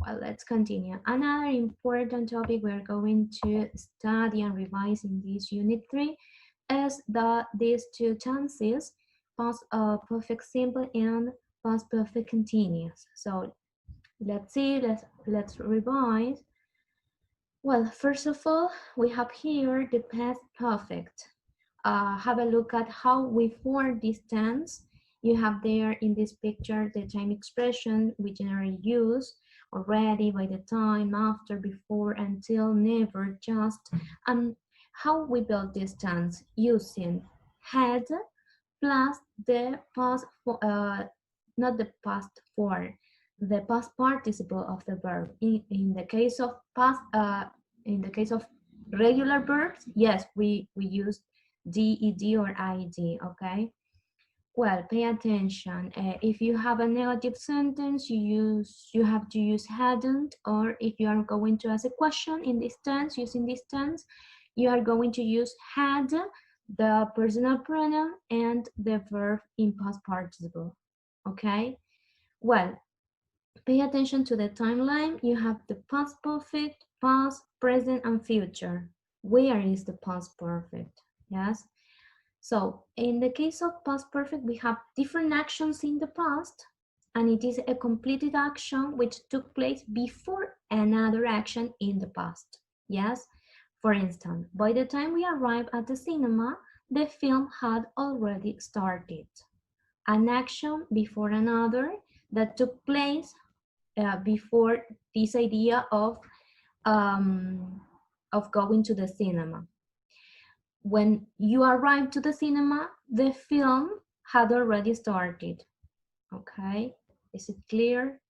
Well, let's continue. Another important topic we're going to study and revise in this unit 3 is these two tenses, past perfect simple and past perfect continuous. So let's see, let's revise. Well, first of all, we have here the past perfect. Have a look at how we form this tense. You have there in this picture the time expression we generally use: already, by the time, after, before, until, never, just. And how we build this tense using had plus the past, not the past form, the past participle of the verb. In the case of past, in the case of regular verbs, yes, we use ded or id. Okay. Well, pay attention. If you have a negative sentence, you have to use hadn't, or if you are going to ask a question in this tense, using this tense, you are going to use had, the personal pronoun, and the verb in past participle. Okay? Well, pay attention to the timeline. You have the past perfect, past, present, and future. Where is the past perfect? Yes? So in the case of past perfect, we have different actions in the past, and it is a completed action which took place before another action in the past. Yes? For instance, by the time we arrived at the cinema, the film had already started. An action before another that took place before this idea of going to the cinema. When you arrived to the cinema, the film had already started. Okay, is it clear?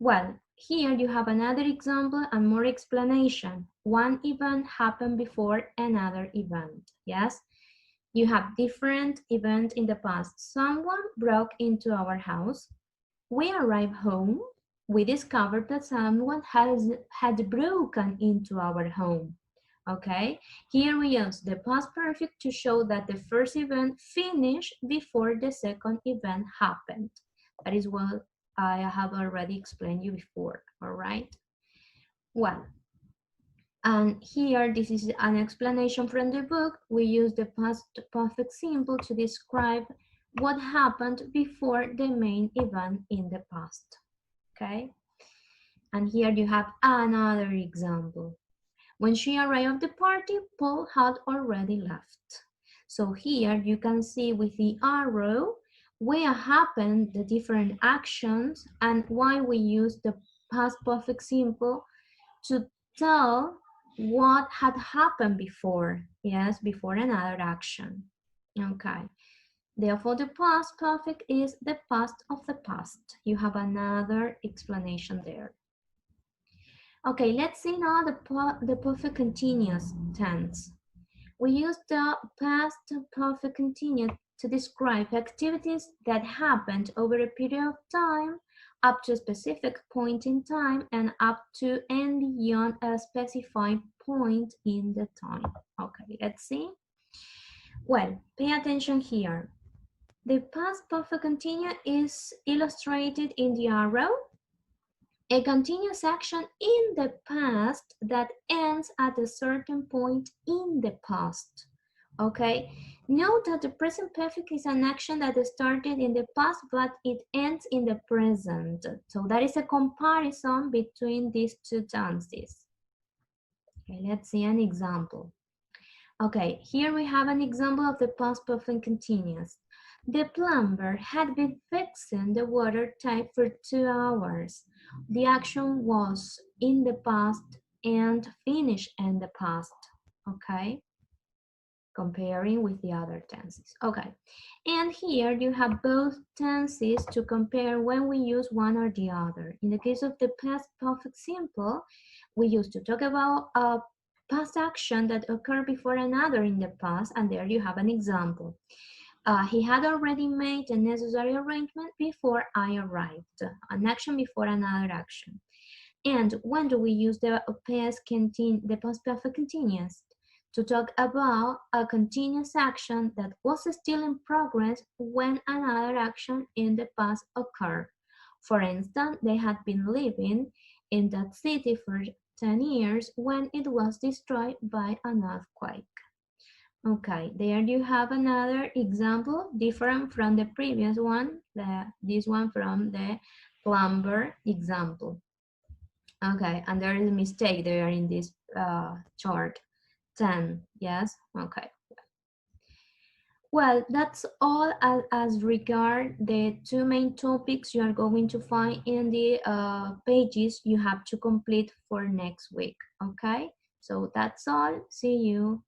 Well, here you have another example and more explanation. One event happened before another event. Yes, you have different events in the past. Someone broke into our house. We arrived home. We discovered that someone had broken into our home. Okay, here we use the past perfect to show that the first event finished before the second event happened. That is what I have already explained you before, all right? Well, and here this is an explanation from the book. We use the past perfect simple to describe what happened before the main event in the past, okay? And here you have another example. When she arrived at the party, Paul had already left. So here you can see with the arrow where happened the different actions and why we use the past perfect simple to tell what had happened before, yes, before another action. Okay, therefore the past perfect is the past of the past. You have another explanation there. Okay, let's see now the perfect continuous tense. We use the past perfect continuous to describe activities that happened over a period of time up to a specific point in time and up to and beyond a specified point in the time. Okay, let's see. Well, pay attention here. The past perfect continuous is illustrated in the arrow. A continuous action in the past that ends at a certain point in the past. Okay, note that the present perfect is an action that started in the past but it ends in the present. So that is a comparison between these two tenses. Okay, let's see an example. Okay, here we have an example of the past perfect continuous. The plumber had been fixing the water tap for 2 hours. The action was in the past and finished in the past. Okay, comparing with the other tenses. Okay, and here you have both tenses to compare when we use one or the other. In the case of the past perfect simple, we used to talk about a past action that occurred before another in the past, and there you have an example. He had already made the necessary arrangement before I arrived. An action before another action. And when do we use the past perfect continuous? To talk about a continuous action that was still in progress when another action in the past occurred. For instance, they had been living in that city for 10 years when it was destroyed by an earthquake. Okay, there you have another example different from the previous one, this one from the plumber example. Okay, and there is a mistake there in this chart. 10, yes, okay. Well, that's all as regard the two main topics you are going to find in the pages you have to complete for next week, okay? So that's all, see you.